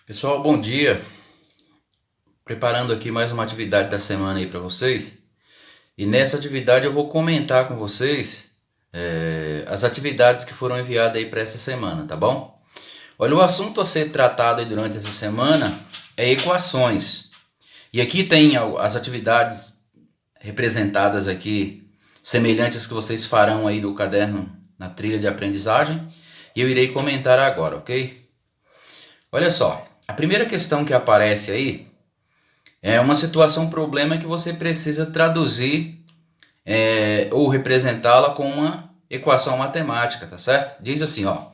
Pessoal, bom dia. Preparando aqui mais uma atividade da semana aí para vocês. E nessa atividade eu vou comentar com vocês as atividades que foram enviadas aí para essa semana, tá bom? Olha, o assunto a ser tratado aí durante essa semana é equações. E aqui tem as atividades representadas aqui, semelhantes às que vocês farão aí no caderno, na trilha de aprendizagem. E eu irei comentar agora, ok? Olha só, a primeira questão que aparece aí é uma situação, problema que você precisa traduzir ou representá-la com uma equação matemática, tá certo? Diz assim, ó,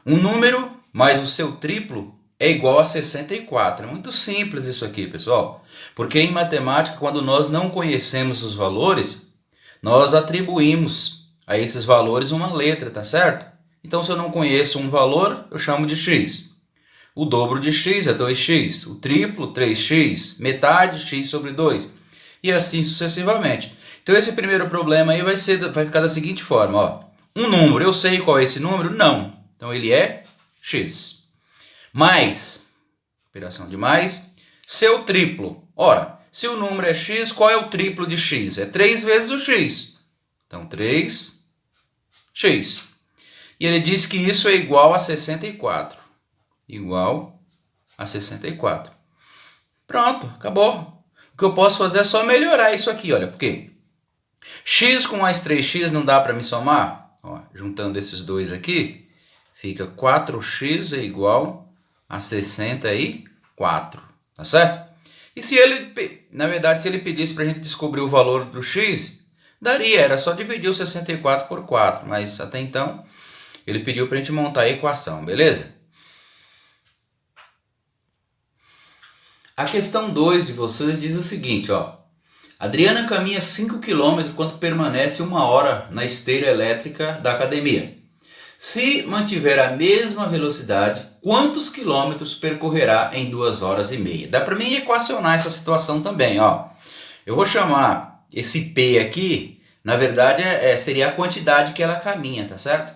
um número mais o seu triplo é igual a 64. É muito simples isso aqui, pessoal. Porque em matemática, quando nós não conhecemos os valores, nós atribuímos a esses valores uma letra, tá certo? Então, se eu não conheço um valor, eu chamo de x. O dobro de x é 2x, o triplo 3x, metade x sobre 2 e assim sucessivamente. Então esse primeiro problema aí vai ficar da seguinte forma, ó. Um número, eu sei qual é esse número? Não. Então ele é x. Mais, operação de mais, seu triplo. Ora, se o número é x, qual é o triplo de x? É 3 vezes o x. Então 3x. E ele diz que isso é igual a 64. Igual a 64. Pronto, acabou. O que eu posso fazer é só melhorar isso aqui, olha, porque x com mais 3x não dá para me somar? Ó, juntando esses dois aqui, fica 4x é igual a 64, tá certo? E se ele, na verdade, se ele pedisse para a gente descobrir o valor do x, daria, era só dividir o 64 por 4, mas até então ele pediu para a gente montar a equação, beleza? A questão 2 de vocês diz o seguinte, ó. Adriana caminha 5 km enquanto permanece 1 hora na esteira elétrica da academia. Se mantiver a mesma velocidade, quantos quilômetros percorrerá em 2 horas e meia? Dá para mim equacionar essa situação também, ó. Eu vou chamar esse P aqui, na verdade seria a quantidade que ela caminha, tá certo?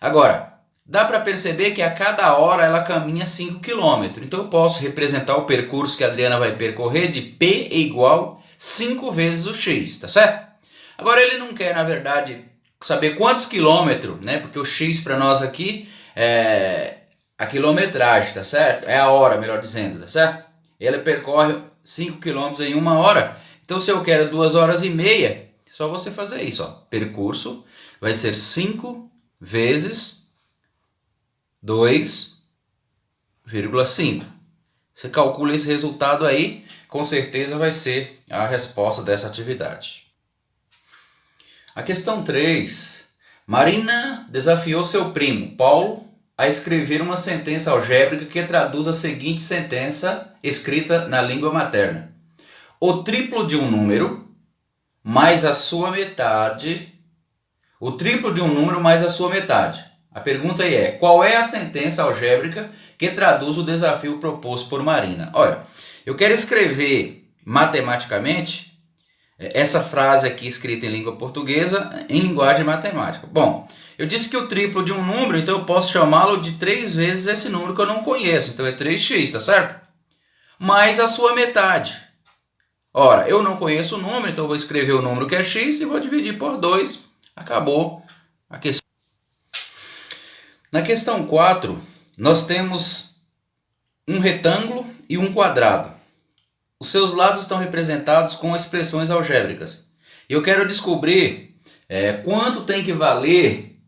Agora, dá para perceber que a cada hora ela caminha 5 km. Então eu posso representar o percurso que a Adriana vai percorrer de P é igual 5 vezes o x, tá certo? Agora ele não quer, na verdade, saber quantos quilômetros, né? Porque o x para nós aqui é a quilometragem, tá certo? É a hora, melhor dizendo, tá certo? Ele percorre 5 km em 1 hora. Então se eu quero 2 horas e meia, é só você fazer isso, ó. Percurso vai ser 5 vezes 2,5. Você calcula esse resultado aí, com certeza vai ser a resposta dessa atividade. A questão 3. Marina desafiou seu primo, Paulo, a escrever uma sentença algébrica que traduz a seguinte sentença escrita na língua materna. O triplo de um número mais a sua metade. O triplo de um número mais a sua metade. A pergunta aí é, qual é a sentença algébrica que traduz o desafio proposto por Marina? Olha, eu quero escrever matematicamente essa frase aqui escrita em língua portuguesa em linguagem matemática. Bom, eu disse que o triplo de um número, então eu posso chamá-lo de 3 vezes esse número que eu não conheço. Então é 3x, tá certo? Mais a sua metade. Ora, eu não conheço o número, então eu vou escrever o número que é x e vou dividir por 2. Acabou a questão. Na questão 4, nós temos um retângulo e um quadrado. Os seus lados estão representados com expressões algébricas. Eu quero descobrir quanto tem que valer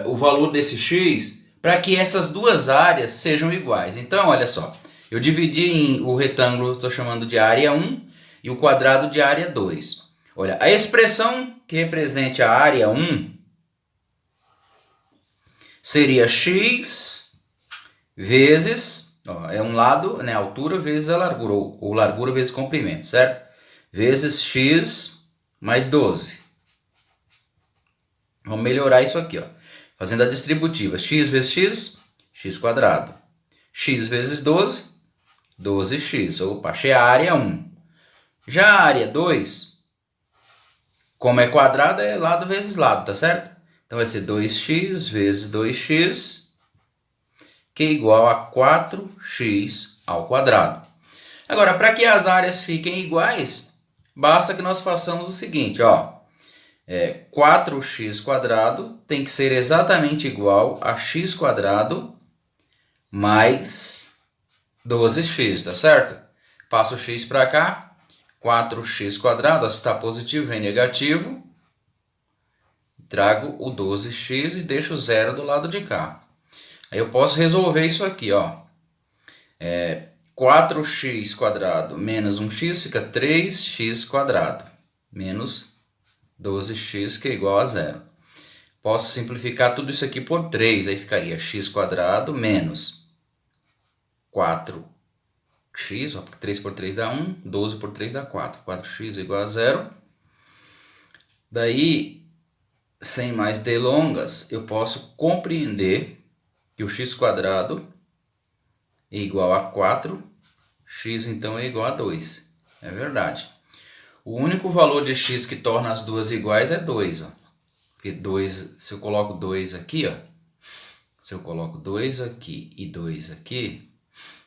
o valor desse x para que essas duas áreas sejam iguais. Então, olha só, eu dividi o retângulo, estou chamando de área 1, e o quadrado de área 2. Olha, a expressão que represente a área 1 seria x vezes, ó, é um lado, né, altura vezes a largura, ou largura vezes comprimento, certo? Vezes x mais 12. Vamos melhorar isso aqui, ó. Fazendo a distributiva, x vezes x, x quadrado. X vezes 12, 12x. Opa, achei a área 1. Já a área 2, como é quadrado, é lado vezes lado, tá certo? Então vai ser 2x vezes 2x, que é igual a 4x ao quadrado. Agora, para que as áreas fiquem iguais, basta que nós façamos o seguinte, ó. 4x² tem que ser exatamente igual a x² mais 12x, tá certo? Passo o x para cá, 4x², se está positivo vem negativo, trago o 12x e deixo o zero do lado de cá. Aí eu posso resolver isso aqui, ó. 4x² menos 1x fica 3x² menos 12x, que é igual a zero. Posso simplificar tudo isso aqui por 3, aí ficaria x² menos 4x, ó, porque 3 por 3 dá 1, 12 por 3 dá 4. 4x igual a zero. Daí, sem mais delongas, eu posso compreender que o x² é igual a 4, x então é igual a 2. É verdade. O único valor de x que torna as duas iguais é 2. Ó. Porque 2, se eu coloco 2 aqui, ó, se eu coloco 2 aqui e 2 aqui,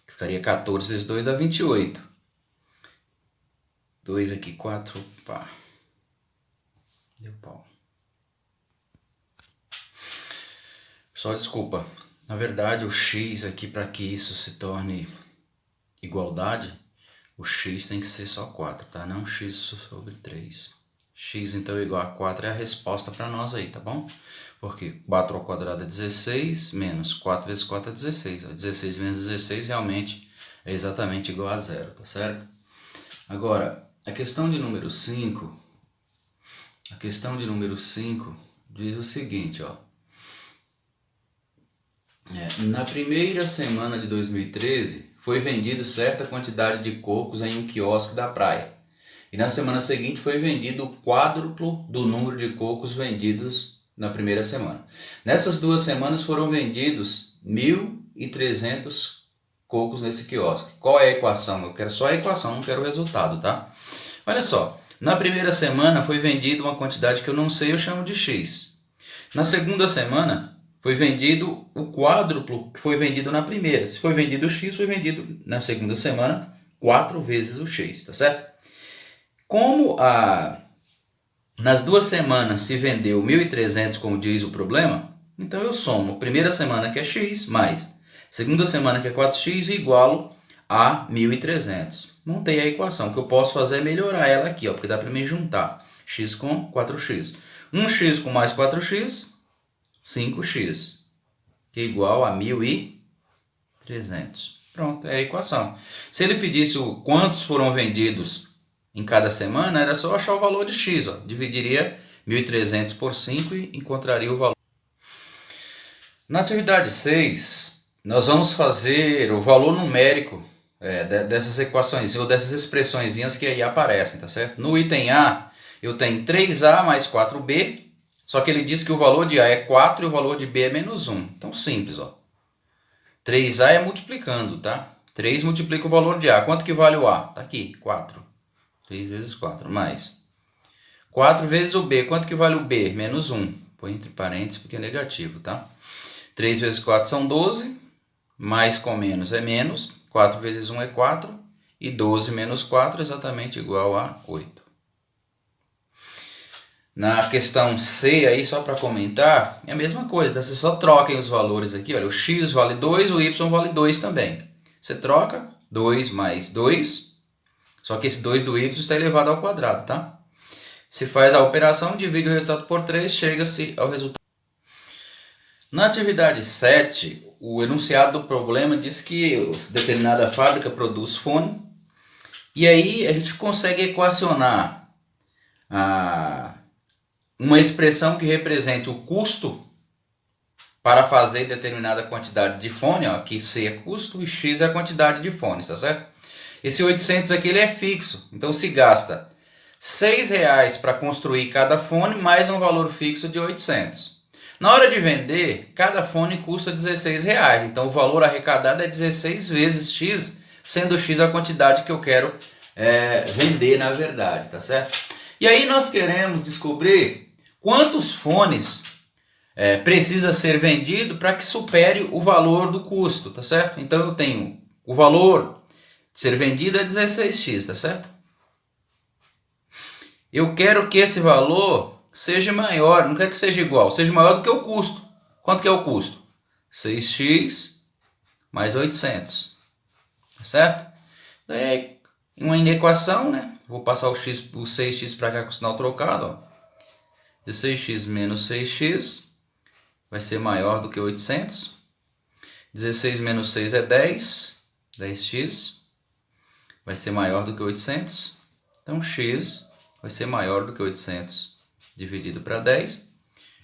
ficaria 14 vezes 2 dá 28. 2 aqui, 4, pá. Deu pau. Só desculpa. Na verdade, o x aqui, para que isso se torne igualdade, o x tem que ser só 4, tá? Não x sobre 3. X, então, igual a 4 é a resposta para nós aí, tá bom? Porque 4 ao quadrado é 16, menos 4 vezes 4 é 16. 16 menos 16 realmente é exatamente igual a zero, tá certo? Agora, a questão de número 5... A questão de número 5 diz o seguinte, ó. Na primeira semana de 2013, foi vendido certa quantidade de cocos em um quiosque da praia. E na semana seguinte foi vendido o quádruplo do número de cocos vendidos na primeira semana. Nessas 2 semanas foram vendidos 1.300 cocos nesse quiosque. Qual é a equação? Eu quero só a equação, não quero o resultado, tá? Olha só, na primeira semana foi vendido uma quantidade que eu não sei, eu chamo de x. Na segunda semana foi vendido o quádruplo que foi vendido na primeira. Se foi vendido o x, foi vendido na segunda semana 4 vezes o x, tá certo? Como nas 2 semanas se vendeu 1.300, como diz o problema, então eu somo a primeira semana que é x, mais segunda semana que é 4x e igualo a 1.300. Montei a equação. O que eu posso fazer é melhorar ela aqui, ó, porque dá para me juntar x com 4x. 1x com mais 4x, 5x, que é igual a 1.300. Pronto, é a equação. Se ele pedisse quantos foram vendidos em cada semana, era só achar o valor de x. Ó. Dividiria 1.300 por 5 e encontraria o valor. Na atividade 6, nós vamos fazer o valor numérico dessas equações, ou dessas expressõezinhas que aí aparecem, tá certo? No item A, eu tenho 3A mais 4B, só que ele diz que o valor de A é 4 e o valor de B é menos 1. Então, simples, ó. 3A é multiplicando, tá? 3 multiplica o valor de A. Quanto que vale o A? Tá aqui, 4. 3 vezes 4, mais 4 vezes o B. Quanto que vale o B? Menos 1. Põe entre parênteses porque é negativo, tá? 3 vezes 4 são 12, mais com menos é menos. 4 vezes 1 é 4, e 12 menos 4 é exatamente igual a 8. Na questão C, aí, só para comentar, é a mesma coisa, tá? Você só troquem os valores aqui, olha, o x vale 2, o y vale 2 também. Você troca 2 mais 2, só que esse 2 do y está elevado ao quadrado, tá? Se faz a operação, divide o resultado por 3, chega-se ao resultado. Na atividade 7, o enunciado do problema diz que determinada fábrica produz fone, e aí a gente consegue equacionar uma expressão que represente o custo para fazer determinada quantidade de fone, ó, aqui C é custo e X é a quantidade de fones, tá certo? Esse 800 aqui ele é fixo, então se gasta R$6 para construir cada fone mais um valor fixo de 800. Na hora de vender, cada fone custa R$16, então o valor arrecadado é 16 vezes X, sendo X a quantidade que eu quero vender na verdade, tá certo? E aí nós queremos descobrir quantos fones precisa ser vendido para que supere o valor do custo, tá certo? Então eu tenho O valor de ser vendido é 16x, tá certo? Eu quero que esse valor seja maior, não quero que seja igual, seja maior do que o custo. Quanto que é o custo? 6x mais 800, tá certo? Daí, uma inequação, né? Vou passar o 6x para cá com o sinal trocado, ó. 16x menos 6x vai ser maior do que 800. 16 menos 6 é 10. 10x vai ser maior do que 800. Então, x vai ser maior do que 800 dividido para 10.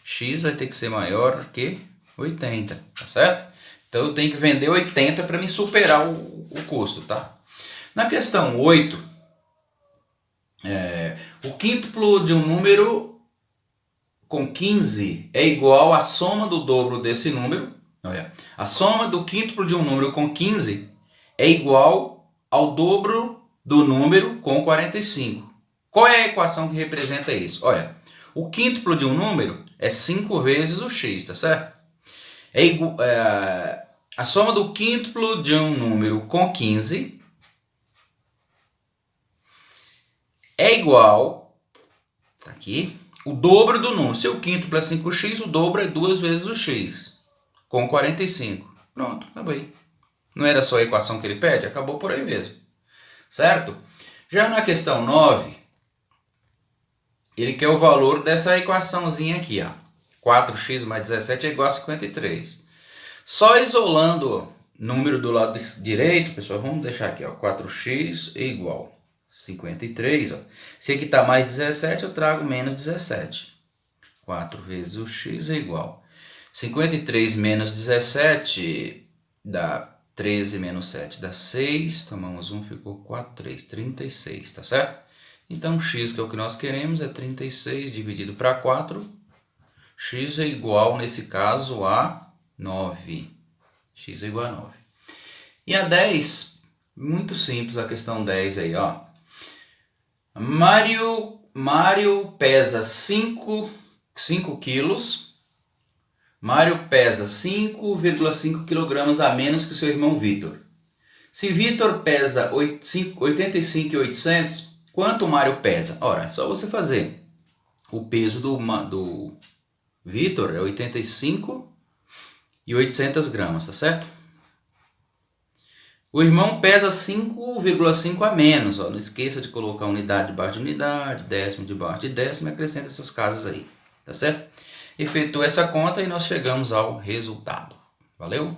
X vai ter que ser maior do que 80, tá certo? Então, eu tenho que vender 80 para me superar o custo, tá? Na questão 8, o quíntuplo de um número com 15 é igual à soma do dobro desse número. Olha, a soma do quíntuplo de um número com 15 é igual ao dobro do número com 45. Qual é a equação que representa isso? Olha, o quíntuplo de um número é 5 vezes o x, tá certo? A soma do quíntuplo de um número com 15 é igual, tá aqui, o dobro do número. Se o quíntuplo é 5x, o dobro é 2 vezes o x, com 45. Pronto, acabei. Não era só a equação que ele pede? Acabou por aí mesmo, certo? Já na questão 9, ele quer o valor dessa equaçãozinha aqui, ó. 4x mais 17 é igual a 53. Só isolando o número do lado direito, pessoal, vamos deixar aqui, ó, 4x é igual a 53, ó. Se aqui está mais 17, eu trago menos 17. 4 vezes o x é igual. 53 menos 17 dá 13 menos 7 dá 6. Tomamos 1, ficou 4, 3, 36, tá certo? Então, x, que é o que nós queremos, é 36 dividido para 4. X é igual, nesse caso, a 9. X é igual a 9. E a 10, muito simples a questão 10 aí, ó. Mário pesa 5 quilos. Mário pesa 5,5 kg a menos que seu irmão Vitor. Se Vitor pesa 85,800, quanto Mário pesa? Ora, é só você fazer. O peso do Vitor é 85,800 gramas, tá certo? O irmão pesa 5,5 a menos. Ó. Não esqueça de colocar unidade debaixo de unidade, décimo debaixo de décimo, e acrescenta essas casas aí, tá certo? Efetua essa conta e nós chegamos ao resultado. Valeu?